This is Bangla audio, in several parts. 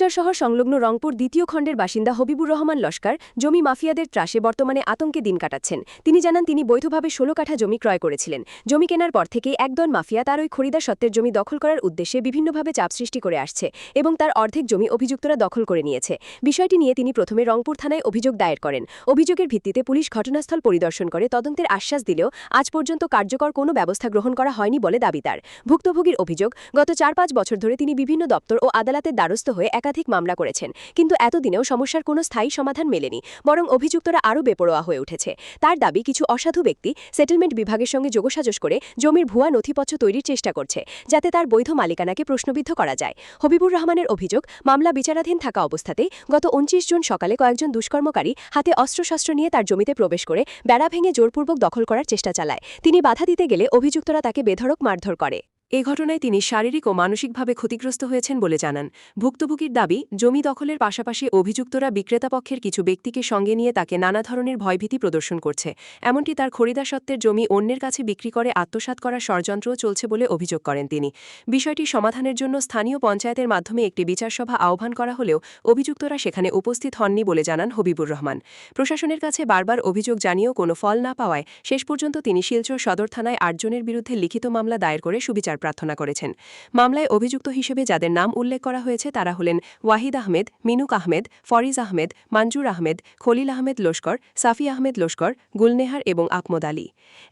বগুড়া শহর সংলগ্ন রংপুর দ্বিতীয় খণ্ডের বাসিন্দা হবিবুর রহমান লস্কর জমি মাফিয়াদের ত্রাসে বর্তমানে আতঙ্কে দিন কাটাচ্ছেন। তিনি জানান তিনি বৈধভাবে ১৬ কাঠা জমি ক্রয় করেছিলেন। জমি কেনার পর থেকেই একদল মাফিয়া তার ওই খরিদার সত্ত্বের জমি দখল করার উদ্দেশ্যে বিভিন্নভাবে চাপ সৃষ্টি করে আসছে এবং তার অর্ধেক জমি অভিযুক্তরা দখল করে নিয়েছে। বিষয়টি নিয়ে তিনি প্রথমে রংপুর থানায় অভিযোগ দায়ের করেন। অভিযোগের ভিত্তিতে পুলিশ ঘটনাস্থল পরিদর্শন করে তদন্তের আশ্বাস দিলেও আজ পর্যন্ত কার্যকর কোনো ব্যবস্থা গ্রহণ করা হয়নি বলে দাবি তার। ভুক্তভোগীর অভিযোগ, গত ৪-৫ বছর ধরে তিনি বিভিন্ন দপ্তর ও আদালতের দ্বারস্থ হয়ে একাধিক মামলা করেছেন, কিন্তু এতদিনেও সমস্যার কোনো স্থায়ী সমাধান মেলেনি, বরং অভিযুক্তরা আরও বেপরোয়া হয়ে উঠেছে। তার দাবি, কিছু অসাধু ব্যক্তি সেটেলমেন্ট বিভাগের সঙ্গে যোগসাজশ করে জমির ভুয়া নথিপত্র তৈরির চেষ্টা করছে, যাতে তার বৈধ মালিকানাকে প্রশ্নবিদ্ধ করা যায়। হবিবুর রহমানের অভিযোগ, মামলা বিচারাধীন থাকা অবস্থাতেই গত ২৯ জুন সকালে কয়েকজন দুষ্কর্মকারী হাতে অস্ত্রশস্ত্র নিয়ে তার জমিতে প্রবেশ করে বেড়া ভেঙে জোরপূর্বক দখল করার চেষ্টা চালায়। তিনি বাধা দিতে গেলে অভিযুক্তরা তাকে বেধড়ক মারধর করে। এ ঘটনায় তিনি শারীরিক ও মানসিকভাবে ক্ষতিগ্রস্ত হয়েছেন বলে জানান। ভুক্তভোগীর দাবি, জমি দখলের পাশাপাশি অভিযুক্তরা বিক্রেতাপক্ষের কিছু ব্যক্তিকে সঙ্গে নিয়ে তাকে নানা ধরনের ভয়ভীতি প্রদর্শন করছে। এমনটি তার খরিদার সত্ত্বের জমি অন্যের কাছে বিক্রি করে আত্মসাৎ করার ষড়যন্ত্রও চলছে বলে অভিযোগ করেন তিনি। বিষয়টি সমাধানের জন্য স্থানীয় পঞ্চায়েতের মাধ্যমে একটি বিচারসভা আহ্বান করা হলেও অভিযুক্তরা সেখানে উপস্থিত হননি বলে জানান হবিবুর রহমান। প্রশাসনের কাছে বারবার অভিযোগ জানিয়েও কোনো ফল না পাওয়ায় শেষ পর্যন্ত তিনি শিলচর সদর থানায় ৮ জনের বিরুদ্ধে লিখিত মামলা দায়ের করে সুবিচার প্রার্থনা করেছেন। মামলায় অভিযুক্ত হিসেবে যাদের নাম উল্লেখ করা হয়েছে তারা হলেন ওয়াহিদ আহমেদ, মিনুক আহমেদ, ফরিজ আহমেদ, মঞ্জুর আহমেদ, খলিল আহমেদ লস্কর, সাফি আহমেদ লস্কর, গুলনেহার এবং আকমদ আলী।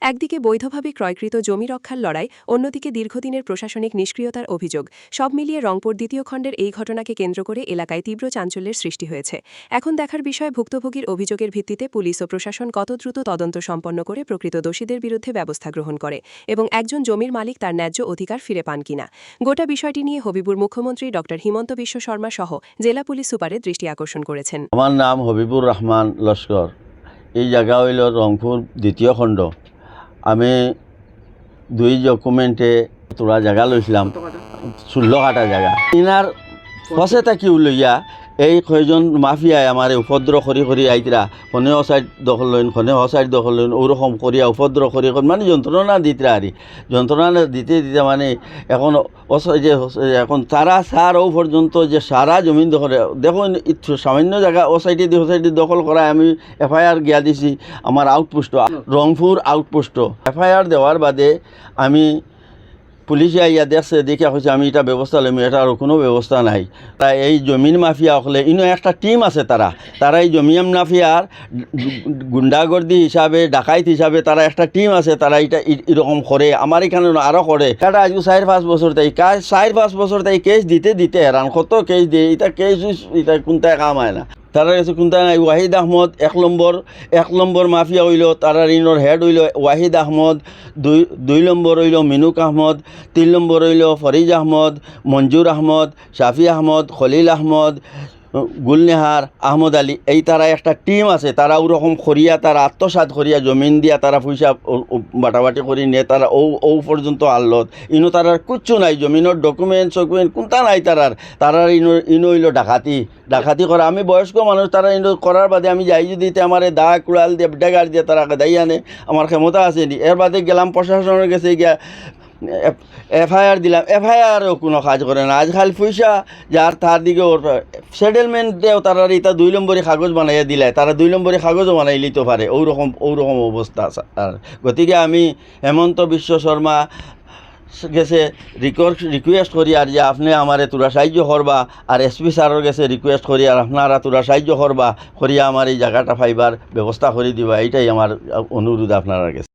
একদিকে বৈধভাবে ক্রয়কৃত জমি রক্ষার লড়াই, অন্যদিকে দীর্ঘদিনের প্রশাসনিক নিষ্ক্রিয়তার অভিযোগ। সব মিলিয়ে রংপুর দ্বিতীয় খণ্ডের এই ঘটনাকে কেন্দ্র করে এলাকায় তীব্র চাঞ্চল্যের সৃষ্টি হয়েছে। এখন দেখার বিষয়, ভুক্তভোগীর অভিযোগের ভিত্তিতে পুলিশ ও প্রশাসন কত দ্রুত তদন্ত সম্পন্ন করে প্রকৃত দোষীদের বিরুদ্ধে ব্যবস্থা গ্রহণ করে এবং একজন জমির মালিক তার ন্যায্য অধিকার ফিরে পান কিনা। গোটা বিষয়টি নিয়ে হবিবুর মুখ্যমন্ত্রী ডক্টর হিমন্ত বিশ্ব শর্মা সহ জেলা পুলিশ সুপারের দৃষ্টি আকর্ষণ করেছেন। আমার নাম হবিবুর রহমান লস্কর। এই জায়গা হইল রংপুর দ্বিতীয় খণ্ড। আমি 2 ডকুমেন্টে তোরা জায়গা লইছিলাম, 16 কাঠা জায়গা। ইনার ফসে থাকি লইয়া এই কয়জন মাফিয়ায় আমার উপদ্র করি আইতরা, খনে অসাইড দখল লইন, খনে অসাইড দখল লইন, ওরকম করিয়া উপদ্র করি মানে যন্ত্রণা দিতরা আর যন্ত্রণা দিতে মানে এখন যে এখন তারা সার ও পর্যন্ত যে সারা জমিন দখল, দেখুন সামান্য জায়গা ও সাইডে ও সাইডে দখল করায় আমি এফআইআর গিয়া দিছি আমার আউটপোস্ট রংপুর আউটপোস্ট। এফআইআর দেওয়ার বাদে আমি পুলিশে আইয়া দেখছে, দেখে হয়েছে আমি এটা ব্যবস্থা লইম, এটা আর কোনো ব্যবস্থা নাই। তাই এই জমিন মাফিয়া হলে ইনো একটা টিম আছে, তারা এই জমিন মাফিয়ার গুন্ডাগর্দি হিসাবে, ডাকাইত হিসাবে তারা একটা টিম আছে, তারা এটা এরকম করে, আমার এখানে আরও করে। এটা আজ 4-5 বছর তাই 4-5 বছর তাই কেস দিতে হেরান, কত কেস দিয়ে, এটা কেস এটা কোনটায় কাম হয় না। তারা কাছে কোনটা নাই। ওয়াহিদ আহমদ 1 নম্বর মাফিয়া হইল, তারা ঋণর হেড হইল ওয়াহিদ আহমদ, 2 নম্বর হইল মিনুক আহমদ, 3 নম্বর হইল ফরিজ আহমদ, মঞ্জুর আহমদ, সাফি আহমদ, খলিল আহমদ, গুলনেহার, আহমদ আলী। এই তারা একটা টিম আছে, তারা ওরকম করিয়া তারা আত্মসাৎ করিয়া জমিন দিয়া তারা পয়সা বাটাবাটি করি নিয়ে তারা ও পর্যন্ত আল্লত। ইনো তারার কিচ্ছু নাই, জমিনের ডকুমেন্ট কোনটা নাই তারার ইনো হইল ডাকাতি করা। আমি বয়স্ক মানুষ, তারা ইনো করার বাদে আমি যাই যদি আমার দা কুড়াল দিয়ে ডেগার দিয়ে তারা দায়ী আনে, আমার ক্ষমতা আছে নি। এর বাদে গেলাম প্রশাসনের কাছে গিয়া এফআইআর দিলাম, এফআইআরও কোনো কাজ করে না। আজকাল পয়সা যার তার দিকে সেটেলমেন্টেও তারা এটা 2 নম্বরই কাগজ বানাইয়া দিলে, তারা 2 নম্বরই কাগজও বানাই লিতে পারে, ওরকম অবস্থা আছে। আর গতিকে আমি হেমন্ত বিশ্ব শর্মা গেছে রিকোয়েস্ট করি আর যে আপনি আমারে তোরা সাহায্য করবা, আর এসপি স্যারের গেছে রিকোয়েস্ট করি আর আপনারা তোরা সাহায্য করবা করিয়া আমার এই জায়গাটা পাইবার ব্যবস্থা করে দিবা, এইটাই আমার অনুরোধ আপনার কাছে।